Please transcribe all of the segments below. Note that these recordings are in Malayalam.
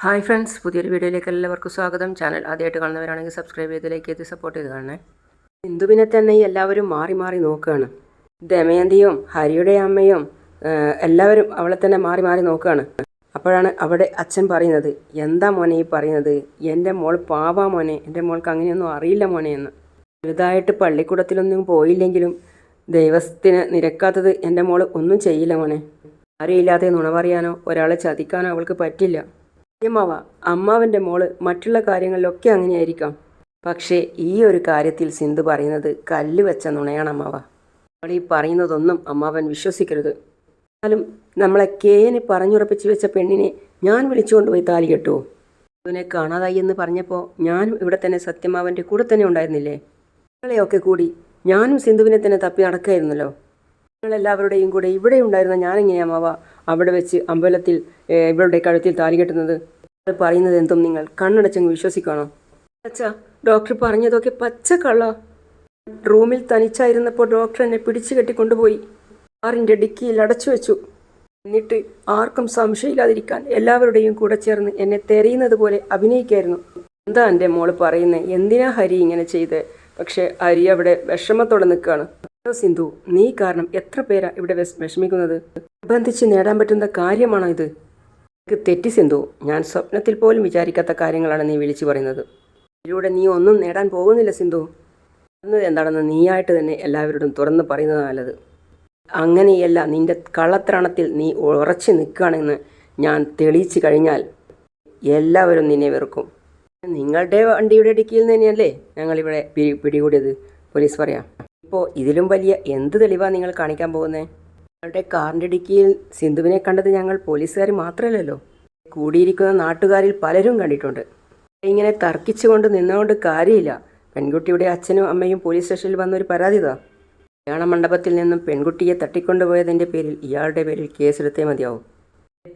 ഹായ് ഫ്രണ്ട്സ്, പുതിയൊരു വീഡിയോയിലേക്ക് എല്ലാവർക്കും സ്വാഗതം. ചാനൽ ആദ്യമായിട്ട് കാണുന്നവരാണെങ്കിൽ സബ്സ്ക്രൈബ് ചെയ്ത് ലൈക്ക് ചെയ്ത് സപ്പോർട്ട് ചെയ്ത് കാണണേ. സിന്ധുവിനെ തന്നെ എല്ലാവരും മാറി മാറി നോക്കുകയാണ്. ദമയന്തിയും ഹരിയുടെ അമ്മയും എല്ലാവരും അവളെ തന്നെ മാറി മാറി നോക്കുകയാണ്. അപ്പോഴാണ് അവിടെ അച്ഛൻ പറയുന്നത്, എന്താ മോനെ ഈ പറയുന്നത്? എൻ്റെ മോൾ പാവാ മോനെ, എൻ്റെ മോൾക്ക് അങ്ങനെയൊന്നും അറിയില്ല മോനെ എന്ന്. വലുതായിട്ട് പള്ളിക്കൂടത്തിലൊന്നും പോയില്ലെങ്കിലും ദൈവത്തിന് നിരക്കാത്തത് എൻ്റെ മോൾ ഒന്നും ചെയ്യില്ല മോനെ. അറിയില്ലാതെ നുണ പറയാനോ ഒരാളെ ചതിക്കാനോ അവൾക്ക് പറ്റില്ല. അമ്മാവ, അമ്മാവൻ്റെ മോള് മറ്റുള്ള കാര്യങ്ങളിലൊക്കെ അങ്ങനെയായിരിക്കാം. പക്ഷേ ഈ ഒരു കാര്യത്തിൽ സിന്ധു പറയുന്നത് കല്ല് വെച്ച നുണയാണ് അമ്മാവ. അവൾ ഈ പറയുന്നതൊന്നും അമ്മാവൻ വിശ്വസിക്കരുത്. എന്നാലും നമ്മളെ കേന് പറഞ്ഞുറപ്പിച്ച് വെച്ച പെണ്ണിനെ ഞാൻ വിളിച്ചുകൊണ്ടുപോയി താലി കെട്ടുമോ? അതിനെ കാണാതായി എന്ന് പറഞ്ഞപ്പോൾ ഞാനും ഇവിടെ തന്നെ സത്യമാവൻ്റെ കൂടെ തന്നെ ഉണ്ടായിരുന്നില്ലേ? നിങ്ങളെയൊക്കെ കൂടി ഞാനും സിന്ധുവിനെ തന്നെ തപ്പി നടക്കായിരുന്നല്ലോ. നിങ്ങളെല്ലാവരുടെയും കൂടെ ഇവിടെ ഉണ്ടായിരുന്ന ഞാനെങ്ങനെയാ അമ്മാവ അവിടെ വെച്ച് അമ്പലത്തിൽ ഇവളുടെ കഴുത്തിൽ താലി കെട്ടുന്നത്? പറയുന്നത് എന്തും നിങ്ങൾ കണ്ണടച്ചങ്ങ് വിശ്വസിക്കണോ? അച്ഛാ, ഡോക്ടർ പറഞ്ഞതൊക്കെ പച്ചക്കള്ള. റൂമിൽ തനിച്ചായിരുന്നപ്പോൾ ഡോക്ടർ എന്നെ പിടിച്ചു കെട്ടിക്കൊണ്ടുപോയി കാറിൻ്റെ ഡിക്കിയിൽ അടച്ചു വെച്ചു. എന്നിട്ട് ആർക്കും സംശയമില്ലാതിരിക്കാൻ എല്ലാവരുടെയും കൂടെ ചേർന്ന് എന്നെ തെരയുന്നത് പോലെ അഭിനയിക്കായിരുന്നു. എന്താ എൻ്റെ മോള് പറയുന്നത്? എന്തിനാ ഹരി ഇങ്ങനെ ചെയ്ത്? പക്ഷേ ഹരി അവിടെ വിഷമത്തോടെ നിൽക്കുകയാണ്. സിന്ധു, നീ കാരണം എത്ര പേരാ ഇവിടെ വിഷമിക്കുന്നത്? ബന്ധിച്ച് നേടാൻ പറ്റുന്ന കാര്യമാണോ ഇത്? തെറ്റി സിന്ധു, ഞാൻ സ്വപ്നത്തിൽ പോലും വിചാരിക്കാത്ത കാര്യങ്ങളാണ് നീ വിളിച്ചു പറയുന്നത്. ഇതിലൂടെ നീ ഒന്നും നേടാൻ പോകുന്നില്ല സിന്ധു. എന്നത് എന്താണെന്ന് നീയായിട്ട് തന്നെ എല്ലാവരോടും തുറന്ന് പറയുന്നത് നല്ലത്. അങ്ങനെയല്ല, നിന്റെ കള്ളത്രാണത്തിൽ നീ ഉറച്ചു നിൽക്കുകയാണെന്ന് ഞാൻ തെളിയിച്ചു കഴിഞ്ഞാൽ എല്ലാവരും നിന്നെ വെറുക്കും. നിങ്ങളുടെ വണ്ടിയുടെ ഡിക്കിയിൽ നിന്ന് തന്നെയല്ലേ ഞങ്ങളിവിടെ പിടികൂടിയത്? പോലീസ് പറയാം. ഇപ്പോൾ ഇതിലും വലിയ എന്ത് തെളിവാണ് നിങ്ങൾ കാണിക്കാൻ പോകുന്നത്? ഞങ്ങളുടെ കാറിൻ്റെ ഡിക്കിയിൽ സിന്ധുവിനെ കണ്ടത് ഞങ്ങൾ പോലീസുകാർ മാത്രമല്ലല്ലോ, കൂടിയിരിക്കുന്ന നാട്ടുകാരിൽ പലരും കണ്ടിട്ടുണ്ട്. ഇങ്ങനെ തർക്കിച്ചുകൊണ്ട് നിന്നുകൊണ്ട് കാര്യമില്ല. പെൺകുട്ടിയുടെ അച്ഛനും അമ്മയും പോലീസ് സ്റ്റേഷനിൽ വന്നൊരു പരാതി താ. കല്യാണ മണ്ഡപത്തിൽ നിന്നും പെൺകുട്ടിയെ തട്ടിക്കൊണ്ടുപോയതിൻ്റെ പേരിൽ ഇയാളുടെ പേരിൽ കേസെടുത്തേ മതിയാവും.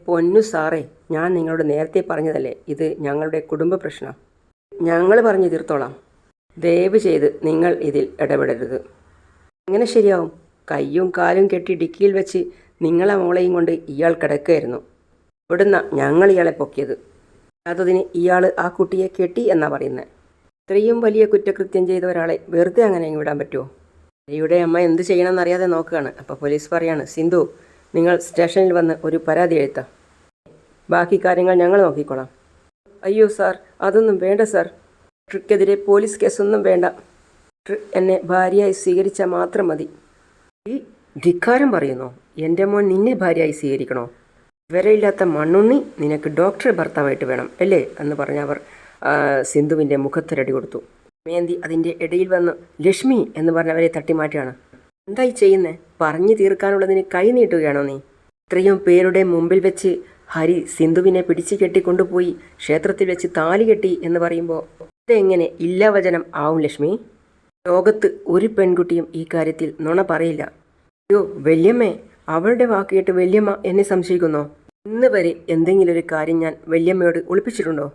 പൊന്നു സാറേ, ഞാൻ നിങ്ങളോട് നേരത്തെ പറഞ്ഞതല്ലേ, ഇത് ഞങ്ങളുടെ കുടുംബ പ്രശ്നം. ഞങ്ങൾ പറഞ്ഞു തീർത്തോളാം. ദയവ് ചെയ്ത് നിങ്ങൾ ഇതിൽ ഇടപെടരുത്. എങ്ങനെ ശരിയാവും? കയ്യും കാലും കെട്ടി ഡിക്കിയിൽ വെച്ച് നിങ്ങളെ മോളെയും കൊണ്ട് ഇയാൾ കിടക്കുകയായിരുന്നു. ഇവിടുന്ന് ഞങ്ങൾ ഇയാളെ പൊക്കിയത്. അതതിന് ഇയാൾ ആ കുട്ടിയെ കെട്ടി എന്നാ പറയുന്നത്. ഇത്രയും വലിയ കുറ്റകൃത്യം ചെയ്ത ഒരാളെ വെറുതെ അങ്ങനെ വിടാൻ പറ്റുമോ? ഹരിയുടെ അമ്മ എന്ത് ചെയ്യണമെന്നറിയാതെ നോക്കുകയാണ്. അപ്പോൾ പോലീസ് പറയാണ്, സിന്ധു, നിങ്ങൾ സ്റ്റേഷനിൽ വന്ന് ഒരു പരാതി എഴുത്താം. ബാക്കി കാര്യങ്ങൾ ഞങ്ങൾ നോക്കിക്കോളാം. അയ്യോ സാർ, അതൊന്നും വേണ്ട സാർ. ഡോക്ടർക്കെതിരെ പോലീസ് കേസൊന്നും വേണ്ട. ഡോക്ടർ എന്നെ ഭാര്യയായി സ്വീകരിച്ചാൽ മാത്രം മതി. ഈ ധിക്കാരം പറയുന്നോ? എൻ്റെ മോൻ നിന്നെ ഭാര്യയായി സ്വീകരിക്കണോ? വിവരമില്ലാത്ത മണ്ണുണ്ണി, നിനക്ക് ഡോക്ടറെ ഭർത്താവായിട്ട് വേണം അല്ലേ എന്ന് പറഞ്ഞവർ സിന്ധുവിൻ്റെ മുഖത്തൊരടി കൊടുത്തു. ദമയന്തി അതിൻ്റെ ഇടയിൽ വന്ന് ലക്ഷ്മി എന്ന് പറഞ്ഞവരെ തട്ടിമാറ്റിയാണ്. എന്തായി ചെയ്യുന്നേ? പറഞ്ഞു തീർക്കാനുള്ളതിന് കൈ നീട്ടുകയാണോ നീ? ഇത്രയും പേരുടെ മുമ്പിൽ വെച്ച് ഹരി സിന്ധുവിനെ പിടിച്ചു കെട്ടിക്കൊണ്ടുപോയി ക്ഷേത്രത്തിൽ വെച്ച് താലി കെട്ടി എന്ന് പറയുമ്പോൾ ഇതെങ്ങനെ ഇല്ലാവചനം ആവും ലക്ഷ്മി? ലോകത്ത് ഒരു പെൺകുട്ടിയും ഈ കാര്യത്തിൽ നുണ പറയില്ല. അയ്യോ വല്യമ്മേ, അവളുടെ വാക്ക് കേട്ട് വല്യമ്മ എന്നെ സംശയിക്കുന്നോ? ഇന്ന് വരെ എന്തെങ്കിലും ഒരു കാര്യം ഞാൻ വല്യമ്മയോട് ഒളിപ്പിച്ചിട്ടുണ്ടോ?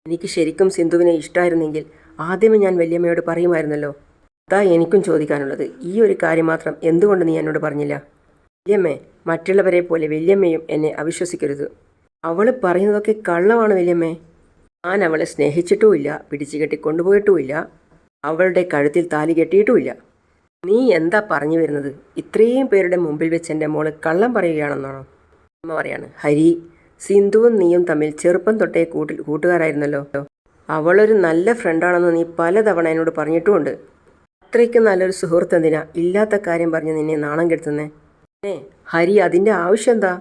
എനിക്ക് ശരിക്കും സിന്ധുവിനെ ഇഷ്ടമായിരുന്നെങ്കിൽ ആദ്യമേ ഞാൻ വല്യമ്മയോട് പറയുമായിരുന്നല്ലോ. അതാ എനിക്കും ചോദിക്കാനുള്ളത്. ഈ ഒരു കാര്യം മാത്രം എന്തുകൊണ്ട് നീ എന്നോട് പറഞ്ഞില്ല? വല്യമ്മേ, മറ്റുള്ളവരെ പോലെ വല്യമ്മയും എന്നെ അവിശ്വസിക്കരുത്. അവൾ പറയുന്നതൊക്കെ കള്ളമാണ് വല്യമ്മേ. ഞാൻ അവളെ സ്നേഹിച്ചിട്ടുമില്ല, പിടിച്ചു കെട്ടി കൊണ്ടുപോയിട്ടുമില്ല, അവളുടെ കഴുത്തിൽ താലി കെട്ടിയിട്ടുമില്ല. നീ എന്താ പറഞ്ഞു വരുന്നത്? ഇത്രയും പേരുടെ മുമ്പിൽ വെച്ച് എൻ്റെ മോള് കള്ളം പറയുകയാണെന്നാണോ? അമ്മ പറയാണ്, ഹരി, സിന്ധുവും നീയും തമ്മിൽ ചെറുപ്പം തൊട്ടേ കൂട്ടുകാരായിരുന്നല്ലോ. അവളൊരു നല്ല ഫ്രണ്ടാണെന്ന് നീ പലതവണ എന്നോട് പറഞ്ഞിട്ടുമുണ്ട്. അത്രയ്ക്ക് നല്ലൊരു സുഹൃത്ത് എന്തിനാ ഇല്ലാത്ത കാര്യം പറഞ്ഞ് നിന്നെ നാണം കെടുത്തുന്നേ? ഹരി, അതിൻ്റെ ആവശ്യം എന്താ?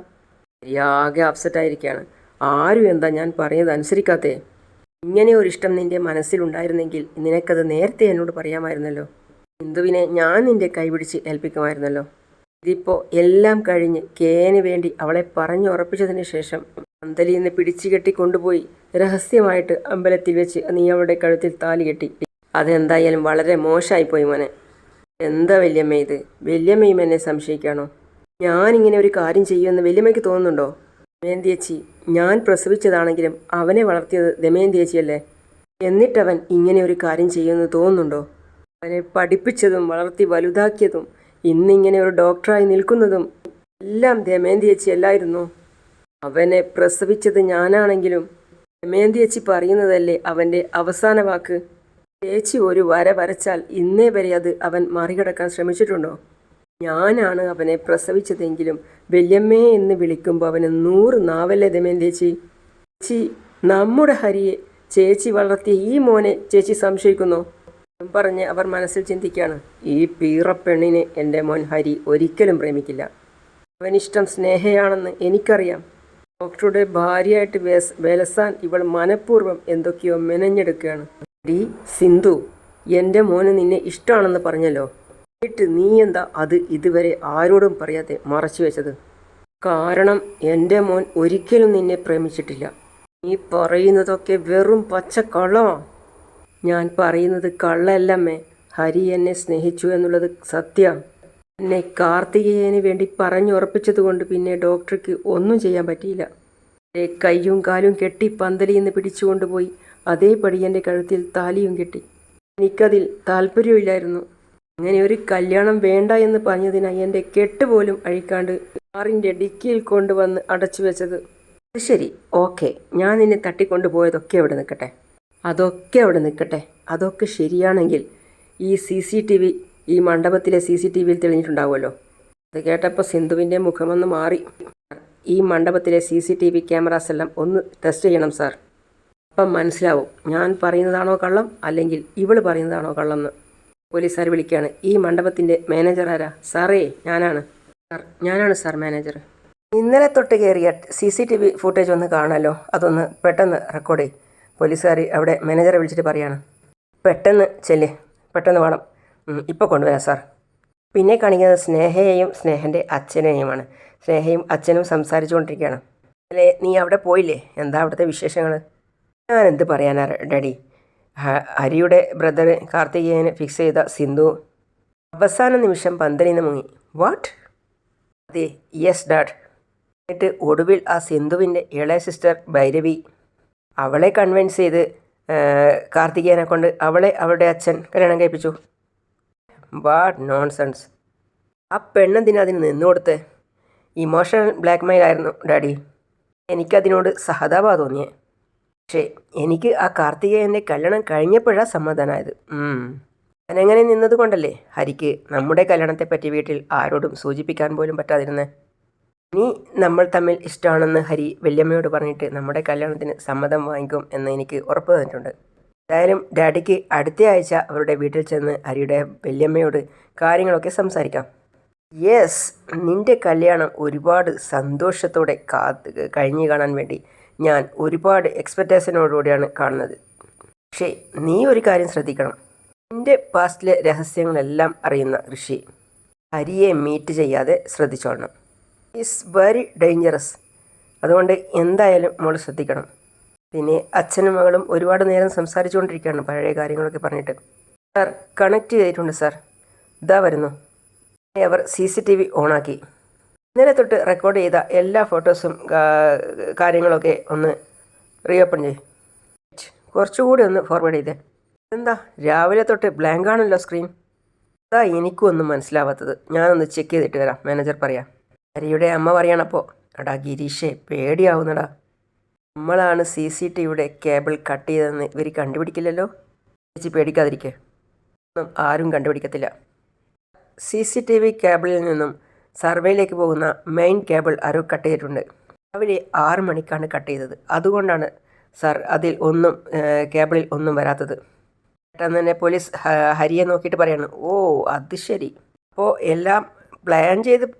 ഹരി ആകെ അപ്സെറ്റായിരിക്കുകയാണ്. ആരും എന്താ ഞാൻ പറയുന്നത് അനുസരിക്കാത്തേ? ഇങ്ങനെ ഒരു ഇഷ്ടം നിൻ്റെ മനസ്സിലുണ്ടായിരുന്നെങ്കിൽ നിനക്കത് നേരത്തെ എന്നോട് പറയാമായിരുന്നല്ലോ. സിന്ധുവിനെ ഞാൻ നിൻ്റെ കൈപിടിച്ച് ഏൽപ്പിക്കുമായിരുന്നല്ലോ. ഇതിപ്പോൾ എല്ലാം കഴിഞ്ഞ് കേന് വേണ്ടി അവളെ പറഞ്ഞുറപ്പിച്ചതിന് ശേഷം പന്തലിൽ നിന്ന് പിടിച്ചു കെട്ടി കൊണ്ടുപോയി രഹസ്യമായിട്ട് അമ്പലത്തിൽ വെച്ച് നീ അവളുടെ കഴുത്തിൽ താലി കെട്ടി. അതെന്തായാലും വളരെ മോശമായിപ്പോയി മോനെ. എന്താ വല്യമ്മ ഇത്? വല്യമ്മയും എന്നെ സംശയിക്കാണോ? ഞാനിങ്ങനെ ഒരു കാര്യം ചെയ്യുമെന്ന് വല്യമ്മയ്ക്ക് തോന്നുന്നുണ്ടോ? ദമയന്തിയേച്ചി, ഞാൻ പ്രസവിച്ചതാണെങ്കിലും അവനെ വളർത്തിയത് ദമയന്തിയേച്ചിയല്ലേ. എന്നിട്ടവൻ ഇങ്ങനെ ഒരു കാര്യം ചെയ്യുമെന്ന് തോന്നുന്നുണ്ടോ? അവനെ പഠിപ്പിച്ചതും വളർത്തി വലുതാക്കിയതും ഇന്നിങ്ങനെ ഒരു ഡോക്ടറായി നിൽക്കുന്നതും എല്ലാം ദമയന്തി ചേച്ചി അല്ലായിരുന്നു. അവനെ പ്രസവിച്ചത് ഞാനാണെങ്കിലും ദമയന്തി ചേച്ചി പറയുന്നതല്ലേ അവൻ്റെ അവസാന വാക്ക്? ചേച്ചി ഒരു വര വരച്ചാൽ ഇന്നേ വരെ അത് അവൻ മറികടക്കാൻ ശ്രമിച്ചിട്ടുണ്ടോ? ഞാനാണ് അവനെ പ്രസവിച്ചതെങ്കിലും വല്യമ്മേ എന്ന് വിളിക്കുമ്പോൾ അവന് 100 നാവല്ലേ ദമയന്തി ചേച്ചി? ചേച്ചി, നമ്മുടെ ഹരിയെ ചേച്ചി വളർത്തിയ ഈ മോനെ ചേച്ചി സംശയിക്കുന്നോ? പറഞ്ഞ് അവർ മനസ്സിൽ ചിന്തിക്കുകയാണ്, ഈ പീറപ്പെണ്ണിനെ എൻ്റെ മോൻ ഹരി ഒരിക്കലും പ്രേമിക്കില്ല. അവനിഷ്ടം സ്നേഹയാണെന്ന് എനിക്കറിയാം. ഡോക്ടറുടെ ഭാര്യയായിട്ട് വിലസാൻ ഇവൾ മനഃപൂർവ്വം എന്തൊക്കെയോ മെനഞ്ഞെടുക്കുകയാണ്. ഡി സിന്ധു, എൻ്റെ മോന് നിന്നെ ഇഷ്ടമാണെന്ന് പറഞ്ഞല്ലോ. എന്നിട്ട് നീ എന്താ അത് ഇതുവരെ ആരോടും പറയാതെ മറച്ചു വെച്ചത്? കാരണം എൻ്റെ മോൻ ഒരിക്കലും നിന്നെ പ്രേമിച്ചിട്ടില്ല. നീ പറയുന്നതൊക്കെ വെറും പച്ചക്കള്ളമാണ്. ഞാൻ പറയുന്നത് കള്ളല്ലമ്മേ. ഹരി എന്നെ സ്നേഹിച്ചു എന്നുള്ളത് സത്യമാണ്. എന്നെ കാർത്തികേയന് വേണ്ടി പറഞ്ഞുറപ്പിച്ചതുകൊണ്ട് പിന്നെ ഡോക്ടർക്ക് ഒന്നും ചെയ്യാൻ പറ്റിയില്ല. എൻ്റെ കയ്യും കാലും കെട്ടി പന്തലിൽ നിന്ന് പിടിച്ചുകൊണ്ടുപോയി അതേപടി എൻ്റെ കഴുത്തിൽ താലിയും കെട്ടി. എനിക്കതിൽ താല്പര്യമില്ലായിരുന്നു. അങ്ങനെ ഒരു കല്യാണം വേണ്ട എന്ന് പറഞ്ഞതിനായി എൻ്റെ കെട്ടുപോലും അഴിക്കാണ്ട് കാറിൻ്റെ ഡിക്കിയിൽ കൊണ്ടുവന്ന് അടച്ചു വെച്ചത്. അത് ശരി, ഓക്കെ, ഞാൻ നിന്നെ തട്ടിക്കൊണ്ടുപോയതൊക്കെ അവിടെ നിൽക്കട്ടെ. അതൊക്കെ ശരിയാണെങ്കിൽ ഈ CCTV, ഈ മണ്ഡപത്തിലെ CCTVയിൽ തെളിഞ്ഞിട്ടുണ്ടാവുമല്ലോ. അത് കേട്ടപ്പോൾ സിന്ധുവിൻ്റെ മുഖമൊന്ന് മാറി. ഈ മണ്ഡപത്തിലെ CCTV ക്യാമറാസ് എല്ലാം ഒന്ന് ടെസ്റ്റ് ചെയ്യണം സാർ. അപ്പം മനസ്സിലാവും ഞാൻ പറയുന്നതാണോ കള്ളം അല്ലെങ്കിൽ ഇവള് പറയുന്നതാണോ കള്ളെന്ന്. പോലീസുകാർ വിളിക്കുകയാണ്. ഈ മണ്ഡപത്തിൻ്റെ മാനേജർ ആരാ? സാറേ, ഞാനാണ് സാർ മാനേജർ. ഇന്നലെ തൊട്ട് കയറിയ CCTV ഫുട്ടേജ് ഒന്ന് കാണാമല്ലോ, അതൊന്ന് പെട്ടെന്ന് റെക്കോർഡ് ചെയ്യും. പോലീസുകാർ അവിടെ മാനേജറെ വിളിച്ചിട്ട് പറയാണ്, പെട്ടെന്ന് പെട്ടെന്ന് വേണം, ഇപ്പോൾ കൊണ്ടുവരാം സാർ. പിന്നെ കാണിക്കുന്നത് സ്നേഹയെയും സ്നേഹൻ്റെ അച്ഛനെയുമാണ്. സ്നേഹയും അച്ഛനും സംസാരിച്ചു കൊണ്ടിരിക്കുകയാണ്. അല്ലേ, നീ അവിടെ പോയില്ലേ? എന്താ അവിടുത്തെ വിശേഷങ്ങൾ? ഞാൻ എന്ത് പറയാനാ ഡാഡി, ഹരിയുടെ ബ്രദർ കാർത്തികേയന് ഫിക്സ് ചെയ്ത സിന്ധു അവസാന നിമിഷം പന്തലിൽ നിന്ന് മുങ്ങി. വാട്ട്? അതെ, യെസ് ഡാഡ്. എന്നിട്ട് ഒടുവിൽ ആ സിന്ധുവിൻ്റെ ഇളയ സിസ്റ്റർ ഭൈരവി അവളെ കൺവിൻസ് ചെയ്ത് കാർത്തികേയനെ കൊണ്ട് അവളുടെ അച്ഛൻ കല്യാണം കഴിപ്പിച്ചു. What nonsense. ആ പെണ്ണെന്തിനാ അതിന് നിന്നു കൊടുത്ത്? ഇമോഷണൽ ബ്ലാക്ക്മെയിൽ ആയിരുന്നു ഡാഡി. എനിക്കതിനോട് സഹതാപ തോന്നിയേ. പക്ഷേ എനിക്ക് ആ കാർത്തികേയൻ്റെ കല്യാണം കഴിഞ്ഞപ്പോഴാണ് സമാധാനമായത്. ഞാനങ്ങനെ നിന്നത് കൊണ്ടല്ലേ ഹരിക്ക് നമ്മുടെ കല്യാണത്തെപ്പറ്റി വീട്ടിൽ ആരോടും സൂചിപ്പിക്കാൻ പോലും പറ്റാതിരുന്നേ. ഇനി നമ്മൾ തമ്മിൽ ഇഷ്ടമാണെന്ന് ഹരി വല്യമ്മയോട് പറഞ്ഞിട്ട് നമ്മുടെ കല്യാണത്തിന് സമ്മതം വാങ്ങിക്കും എന്ന് എനിക്ക് ഉറപ്പ് തന്നിട്ടുണ്ട്. എന്തായാലും ഡാഡിക്ക് അടുത്ത ആഴ്ച അവരുടെ വീട്ടിൽ ചെന്ന് ഹരിയുടെ വല്യമ്മയോട് കാര്യങ്ങളൊക്കെ സംസാരിക്കാം. യെസ്, നിൻ്റെ കല്യാണം ഒരുപാട് സന്തോഷത്തോടെ കഴിഞ്ഞു കാണാൻ വേണ്ടി ഞാൻ ഒരുപാട് എക്സ്പെക്റ്റേഷനോടുകൂടിയാണ് കാണുന്നത്. പക്ഷേ നീ ഒരു കാര്യം ശ്രദ്ധിക്കണം. നിൻ്റെ പാസ്റ്റിലെ രഹസ്യങ്ങളെല്ലാം അറിയുന്ന ഋഷി ഹരിയെ മീറ്റ് ചെയ്യാതെ ശ്രദ്ധിച്ചോളണം. Is very dangerous. അതുകൊണ്ട് എന്തായാലും മോൾ ശ്രദ്ധിക്കണം. പിന്നെ അച്ഛനും മകളും ഒരുപാട് നേരം സംസാരിച്ചുകൊണ്ടിരിക്കുകയാണ് പഴയ കാര്യങ്ങളൊക്കെ പറഞ്ഞിട്ട്. സാർ, കണക്ട് ചെയ്തിട്ടുണ്ട് സാർ, ഇതാ വരുന്നു. അവർ CCTV ഓണാക്കി. ഇന്നലെ തൊട്ട് റെക്കോർഡ് ചെയ്ത എല്ലാ ഫോട്ടോസും കാര്യങ്ങളൊക്കെ ഒന്ന് റീഓപ്പൺ ചെയ്യും. കുറച്ചുകൂടി ഒന്ന് ഫോർവേഡ് ചെയ്തേ. എന്താ രാവിലെ തൊട്ട് ബ്ലാങ്ക് ആണല്ലോ സ്ക്രീൻ? അതാ എനിക്കും ഒന്നും മനസ്സിലാവാത്തത്. ഞാനൊന്ന് ചെക്ക് ചെയ്തിട്ട് വരാം, മാനേജർ പറയാം. ഹരിയുടെ അമ്മ പറയണപ്പോൾ, എടാ ഗിരീഷേ, പേടിയാവുന്നടാ. നമ്മളാണ് CCTVയുടെ കേബിൾ കട്ട് ചെയ്തതെന്ന് ഇവർ കണ്ടുപിടിക്കില്ലല്ലോ. ചേച്ചി പേടിക്കാതിരിക്കേ, ഒന്നും ആരും കണ്ടുപിടിക്കത്തില്ല. CCTV കേബിളിൽ നിന്നും സർവേയിലേക്ക് പോകുന്ന മെയിൻ കേബിൾ ആരോ കട്ട് ചെയ്തിട്ടുണ്ട്. രാവിലെ 6 മണിക്കാണ് കട്ട് ചെയ്തത്. അതുകൊണ്ടാണ് സാർ കേബിളിൽ ഒന്നും വരാത്തത്. പെട്ടെന്ന് തന്നെ പോലീസ് ഹരിയെ നോക്കിയിട്ട് പറയാണ്, ഓ അത് ശരി, അപ്പോൾ എല്ലാം പ്ലാൻ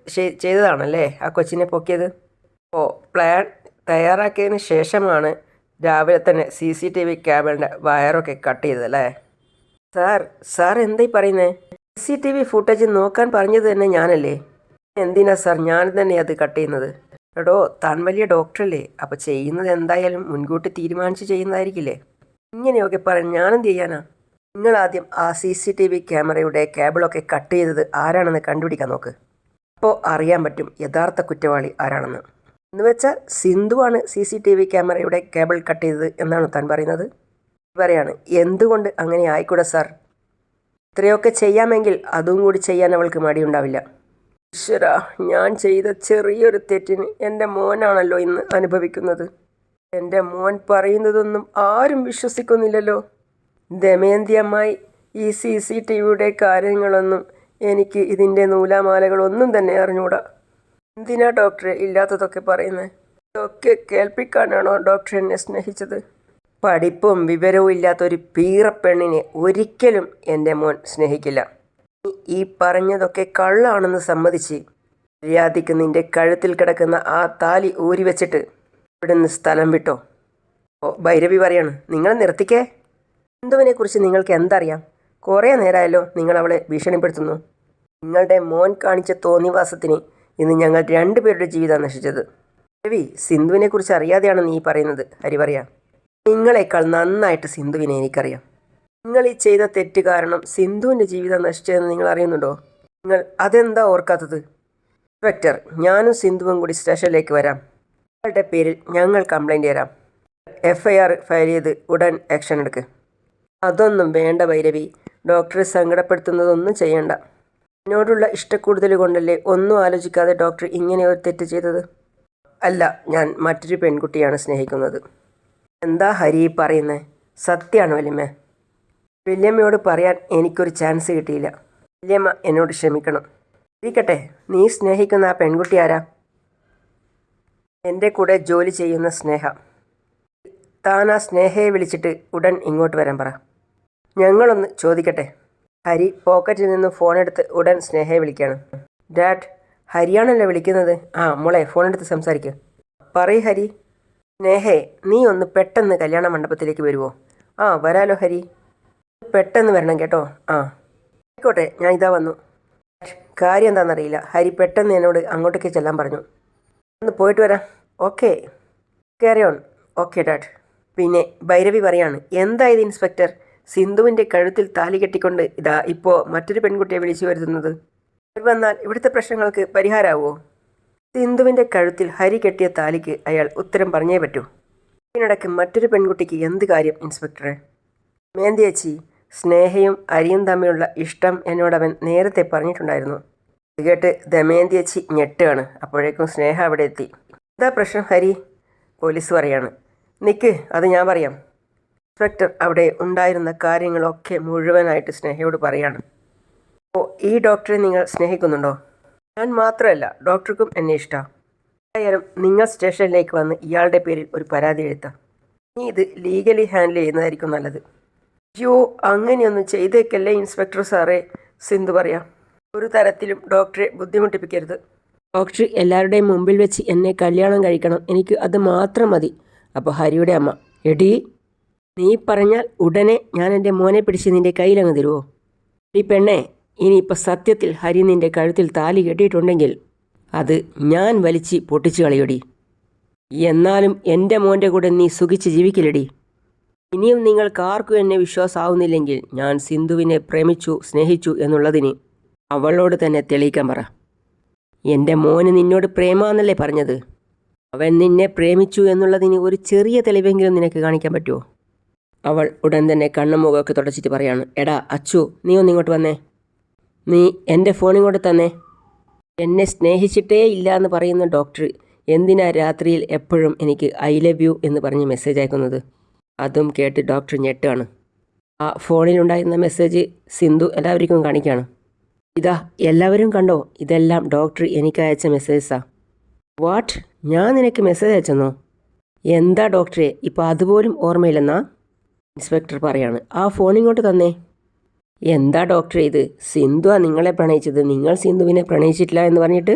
ചെയ്തതാണല്ലേ ആ കൊച്ചിനെ പൊക്കിയത്. അപ്പോൾ പ്ലാൻ തയ്യാറാക്കിയതിന് ശേഷമാണ് രാവിലെ തന്നെ CCTV കേബിളിൻ്റെ വയറൊക്കെ കട്ട് ചെയ്തതല്ലേ? സാർ എന്തായി പറയുന്നത്? CCTV ഫുട്ടേജ് നോക്കാൻ പറഞ്ഞത് തന്നെ ഞാനല്ലേ? എന്തിനാ സാർ ഞാൻ തന്നെ അത് കട്ട് ചെയ്യുന്നത്? എടോ, താൻ വലിയ ഡോക്ടറല്ലേ, അപ്പോൾ ചെയ്യുന്നത് എന്തായാലും മുൻകൂട്ടി തീരുമാനിച്ച് ചെയ്യുന്നതായിരിക്കില്ലേ? ഇങ്ങനെയൊക്കെ പറഞ്ഞ് ഞാനെന്ത് ചെയ്യാനാ? നിങ്ങളാദ്യം ആ CCTV ക്യാമറയുടെ കേബിളൊക്കെ കട്ട് ചെയ്തത് ആരാണെന്ന് കണ്ടുപിടിക്കാൻ നോക്ക്. അപ്പോൾ അറിയാൻ പറ്റും യഥാർത്ഥ കുറ്റവാളി ആരാണെന്ന്. എന്ന് വെച്ചാൽ സിന്ധുവാണ് CCTV ക്യാമറയുടെ കേബിൾ കട്ട് ചെയ്തത് എന്നാണ് താൻ പറയുന്നത്? പറയാണ്, എന്തുകൊണ്ട് അങ്ങനെ ആയിക്കൂടെ സാർ? ഇത്രയൊക്കെ ചെയ്യാമെങ്കിൽ അതും കൂടി ചെയ്യാൻ അവൾക്ക് മടിയുണ്ടാവില്ല. ഈശ്വരാ, ഞാൻ ചെയ്ത ചെറിയൊരു തെറ്റിന് എൻ്റെ മോനാണല്ലോ ഇന്ന് അനുഭവിക്കുന്നത്. എൻ്റെ മോൻ പറയുന്നതൊന്നും ആരും വിശ്വസിക്കുന്നില്ലല്ലോ. ദമയന്തി അമ്മായി, ഈ CCTVയുടെ കാര്യങ്ങളൊന്നും എനിക്ക് ഇതിൻ്റെ നൂലാമാലകളൊന്നും തന്നെ അറിഞ്ഞൂടാ. എന്തിനാ ഡോക്ടറെ ഇല്ലാത്തതൊക്കെ പറയുന്നത്? ഇതൊക്കെ കേൾപ്പിക്കാനാണോ ഡോക്ടർ എന്നെ സ്നേഹിച്ചത്? പഠിപ്പും വിവരവും ഇല്ലാത്തൊരു പീറപ്പെണ്ണിനെ ഒരിക്കലും എൻ്റെ മോൻ സ്നേഹിക്കില്ല. ഈ പറഞ്ഞതൊക്കെ കള്ളാണെന്ന് സമ്മതിച്ച് മര്യാദയ്ക്ക് നിന്റെ കഴുത്തിൽ കിടക്കുന്ന ആ താലി ഊരി വെച്ചിട്ട് ഇവിടുന്ന് സ്ഥലം വിട്ടോ. ഭൈരവി പറയാണ്, നിങ്ങൾ നിർത്തിക്കേ. സിന്ധുവിനെക്കുറിച്ച് നിങ്ങൾക്ക് എന്തറിയാം? കുറേ നേരമായല്ലോ നിങ്ങൾ അവളെ ഭീഷണിപ്പെടുത്തുന്നു. നിങ്ങളുടെ മോൻ കാണിച്ച തോന്നിവാസത്തിന് ഇന്ന് ഞങ്ങൾ 2 പേരുടെ ജീവിതം നശിച്ചത്. രവി, സിന്ധുവിനെക്കുറിച്ച് അറിയാതെയാണ് നീ പറയുന്നത്. ഹരി പറയാം, നിങ്ങളെക്കാൾ നന്നായിട്ട് സിന്ധുവിനെ എനിക്കറിയാം. നിങ്ങൾ ഈ ചെയ്ത തെറ്റ് കാരണം സിന്ധുവിൻ്റെ ജീവിതം നശിച്ചതെന്ന് നിങ്ങൾ അറിയുന്നുണ്ടോ? നിങ്ങൾ അതെന്താ ഓർക്കാത്തത്? ഇൻസ്പെക്ടർ, ഞാനും സിന്ധുവും കൂടി സ്റ്റേഷനിലേക്ക് വരാം. നിങ്ങളുടെ പേരിൽ ഞങ്ങൾ കംപ്ലൈൻറ്റ് തരാം. FIR ഫയൽ ചെയ്ത് ഉടൻ ആക്ഷൻ എടുക്ക്. അതൊന്നും വേണ്ട ഭൈരവി. ഡോക്ടറെ സങ്കടപ്പെടുത്തുന്നതൊന്നും ചെയ്യണ്ട. എന്നോടുള്ള ഇഷ്ടക്കൂടുതൽ കൊണ്ടല്ലേ ഒന്നും ആലോചിക്കാതെ ഡോക്ടർ ഇങ്ങനെ ഒരു തെറ്റ് ചെയ്തത്? അല്ല, ഞാൻ മറ്റൊരു പെൺകുട്ടിയാണ് സ്നേഹിക്കുന്നത്. എന്താ ഹരി പറയുന്നത്? സത്യമാണോ വല്യമ്മ? വല്യമ്മയോട് പറയാൻ എനിക്കൊരു ചാൻസ് കിട്ടിയില്ല. വല്യമ്മ എന്നോട് ക്ഷമിക്കണം. ഇരിക്കട്ടെ, നീ സ്നേഹിക്കുന്ന ആ പെൺകുട്ടി ആരാ? എൻ്റെ കൂടെ ജോലി ചെയ്യുന്ന സ്നേഹ. താൻ ആ സ്നേഹയെ വിളിച്ചിട്ട് ഉടൻ ഇങ്ങോട്ട് വരാൻ പറ. ഞങ്ങളൊന്ന് ചോദിക്കട്ടെ. ഹരി പോക്കറ്റിൽ നിന്ന് ഫോണെടുത്ത് ഉടൻ സ്നേഹയെ വിളിക്കുകയാണ്. ഡാഡ്, ഹരിയാണല്ലോ വിളിക്കുന്നത്. ആ മോളെ, ഫോണെടുത്ത് സംസാരിക്കുക. പറയ് ഹരി. സ്നേഹേ, നീ ഒന്ന് പെട്ടെന്ന് കല്യാണ മണ്ഡപത്തിലേക്ക് വരുമോ? ആ വരാലോ ഹരി. പെട്ടെന്ന് വരണം കേട്ടോ. ആ ആയിക്കോട്ടെ, ഞാൻ ഇതാ വന്നു. കാര്യം എന്താണെന്നറിയില്ല. ഹരി പെട്ടെന്ന് എന്നോട് അങ്ങോട്ടേക്ക് ചെല്ലാൻ പറഞ്ഞു. ഒന്ന് പോയിട്ട് വരാം. Okay, carry on. Okay dad. പിന്നെ ഭൈരവി പറയാണ്, എന്തായത് ഇൻസ്പെക്ടർ? സിന്ധുവിൻ്റെ കഴുത്തിൽ താലി കെട്ടിക്കൊണ്ട് ഇതാ ഇപ്പോൾ മറ്റൊരു പെൺകുട്ടിയെ വിളിച്ചു വരുത്തുന്നത്. അവർ വന്നാൽ ഇവിടുത്തെ പ്രശ്നങ്ങൾക്ക് പരിഹാരമാവുമോ? സിന്ധുവിൻ്റെ കഴുത്തിൽ ഹരി കെട്ടിയ താലിക്ക് അയാൾ ഉത്തരം പറഞ്ഞേ പറ്റൂ. ഇതിനിടയ്ക്ക് മറ്റൊരു പെൺകുട്ടിക്ക് എന്ത് കാര്യം ഇൻസ്പെക്ടറെ? മേന്തിയേച്ചി, സ്നേഹയും ഹരിയും തമ്മിലുള്ള ഇഷ്ടം എന്നോടവൻ നേരത്തെ പറഞ്ഞിട്ടുണ്ടായിരുന്നു. ഇത് കേട്ട് ദമയന്തിയേച്ചി ഞെട്ടുകയാണ്. അപ്പോഴേക്കും സ്നേഹ അവിടെ എത്തി. എന്താ പ്രശ്നം ഹരി? പോലീസ് പറയാണ്. നിൽക്ക്, അത് ഞാൻ പറയാം. ഇൻസ്പെക്ടർ അവിടെ ഉണ്ടായിരുന്ന കാര്യങ്ങളൊക്കെ മുഴുവനായിട്ട് സ്നേഹയോട് പറയാണ്. ഓ, ഈ ഡോക്ടറെ നിങ്ങൾ സ്നേഹിക്കുന്നുണ്ടോ? ഞാൻ മാത്രമല്ല, ഡോക്ടർക്കും എന്നെ ഇഷ്ടമാണ്. ആയാലും നിങ്ങൾ സ്റ്റേഷനിലേക്ക് വന്ന് ഇയാളുടെ പേരിൽ ഒരു പരാതി എഴുത്താം. നീ ഇത് ലീഗലി ഹാൻഡിൽ ചെയ്യുന്നതായിരിക്കും നല്ലത്. അയ്യോ, അങ്ങനെയൊന്നും ചെയ്തേക്കല്ലേ ഇൻസ്പെക്ടർ സാറേ. സിന്ധു പറയാം, ഒരു തരത്തിലും ഡോക്ടറെ ബുദ്ധിമുട്ടിപ്പിക്കരുത്. ഡോക്ടർ എല്ലാവരുടെയും മുമ്പിൽ വെച്ച് എന്നെ കല്യാണം കഴിക്കണം. എനിക്ക് അത് മാത്രം മതി. അപ്പോൾ ഹരിയുടെ അമ്മ, എടീ, നീ പറഞ്ഞാൽ ഉടനെ ഞാൻ എൻ്റെ മോനെ പിടിച്ച് നിൻ്റെ കയ്യിലങ്ങ് തരുമോ? ഈ പെണ്ണെ, ഇനിയിപ്പോൾ സത്യത്തിൽ ഹരി നിൻ്റെ കഴുത്തിൽ താലി കെട്ടിയിട്ടുണ്ടെങ്കിൽ അത് ഞാൻ വലിച്ച് പൊട്ടിച്ചു കളയോടി. എന്നാലും എൻ്റെ മോൻ്റെ കൂടെ നീ സുഖിച്ച് ജീവിക്കില്ലടി. ഇനിയും നിങ്ങൾക്കാർക്കും എന്നെ വിശ്വാസമാവുന്നില്ലെങ്കിൽ ഞാൻ സിന്ധുവിനെ പ്രേമിച്ചു, സ്നേഹിച്ചു എന്നുള്ളതിന് അവളോട് തന്നെ തെളിയിക്കാൻ പറ. എൻ്റെ മോന് നിന്നോട് പ്രേമാന്നല്ലേ പറഞ്ഞത്? അവൻ നിന്നെ പ്രേമിച്ചു എന്നുള്ളതിന് ഒരു ചെറിയ തെളിവെങ്കിലും നിനക്ക് കാണിക്കാൻ പറ്റുമോ? അവൾ ഉടൻ തന്നെ കണ്ണും മുഖമൊക്കെ തുടച്ചിട്ട് പറയാണ്, എടാ അച്ചു, നീ ഒന്നിങ്ങോട്ട് വന്നേ. നീ എൻ്റെ ഫോണിങ്ങോട്ട് തന്നെ. എന്നെ സ്നേഹിച്ചിട്ടേ ഇല്ല എന്ന് പറയുന്ന ഡോക്ടർ എന്തിനാ രാത്രിയിൽ എപ്പോഴും എനിക്ക് ഐ ലവ് യു എന്ന് പറഞ്ഞ് മെസ്സേജ് അയക്കുന്നത്? അതും കേട്ട് ഡോക്ടർ ഞെട്ടാണ്. ആ ഫോണിലുണ്ടായിരുന്ന മെസ്സേജ് സിന്ധു എല്ലാവർക്കും കാണിക്കുകയാണ്. ഇതാ, എല്ലാവരും കണ്ടോ? ഇതെല്ലാം ഡോക്ടർ എനിക്ക് അയച്ച മെസ്സേജസാ. വാട്ട്? ഞാൻ നിനക്ക് മെസ്സേജ് അയച്ചെന്നോ? എന്താ ഡോക്ടറെ, ഇപ്പോൾ അതുപോലും ഓർമ്മയില്ലെന്നാ? ഇൻസ്പെക്ടർ പറയാണ്, ആ ഫോണിങ്ങോട്ട് തന്നേ. എന്താ ഡോക്ടറെ ഇത്? സിന്ധുവാ നിങ്ങളെ പ്രണയിച്ചത്, നിങ്ങൾ സിന്ധുവിനെ പ്രണയിച്ചിട്ടില്ല എന്ന് പറഞ്ഞിട്ട്?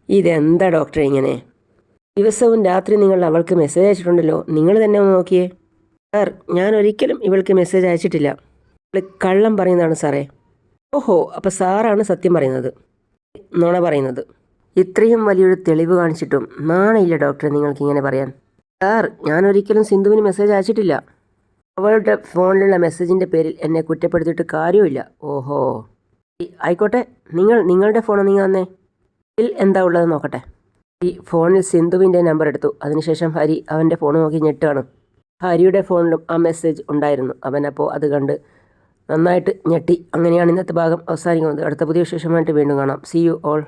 ഇതെന്താ ഡോക്ടറെ ഇങ്ങനെ? ദിവസവും രാത്രി നിങ്ങൾ അവൾക്ക് മെസ്സേജ് അയച്ചിട്ടുണ്ടല്ലോ, നിങ്ങൾ തന്നെ ഒന്ന് നോക്കിയേ. സാർ, ഞാൻ ഒരിക്കലും ഇവൾക്ക് മെസ്സേജ് അയച്ചിട്ടില്ല. ഇവൾ കള്ളം പറയുന്നതാണ് സാറേ. ഓഹോ, അപ്പോൾ സാറാണ് സത്യം പറയുന്നത്, നുണ പറയുന്നത്. ഇത്രയും വലിയൊരു തെളിവ് കാണിച്ചിട്ടും നാണയില്ല ഡോക്ടറെ നിങ്ങൾക്കിങ്ങനെ പറയാൻ? സാർ, ഞാൻ ഒരിക്കലും സിന്ധുവിന് മെസ്സേജ് അയച്ചിട്ടില്ല. അവളുടെ ഫോണിലുള്ള മെസ്സേജിൻ്റെ പേരിൽ എന്നെ കുറ്റപ്പെടുത്തിയിട്ട് കാര്യമില്ല. ഓഹോ, ആയിക്കോട്ടെ, നിങ്ങളുടെ ഫോൺ നീ വന്നേ. ഇതിൽ എന്താ ഉള്ളത് നോക്കട്ടെ. ഈ ഫോണിൽ സിന്ധുവിൻ്റെ നമ്പർ എടുത്തു. അതിനുശേഷം ഹരി അവൻ്റെ ഫോൺ നോക്കി ഞെട്ടുകയാണ്. ഹരിയുടെ ഫോണിലും ആ മെസ്സേജ് ഉണ്ടായിരുന്നു. അവനപ്പോൾ അത് കണ്ട് നന്നായിട്ട് ഞെട്ടി. അങ്ങനെയാണ് ഇന്നത്തെ ഭാഗം അവസാനിക്കുന്നത്. അടുത്ത പുതിയ വിശേഷമായിട്ട് വീണ്ടും കാണാം. See you all.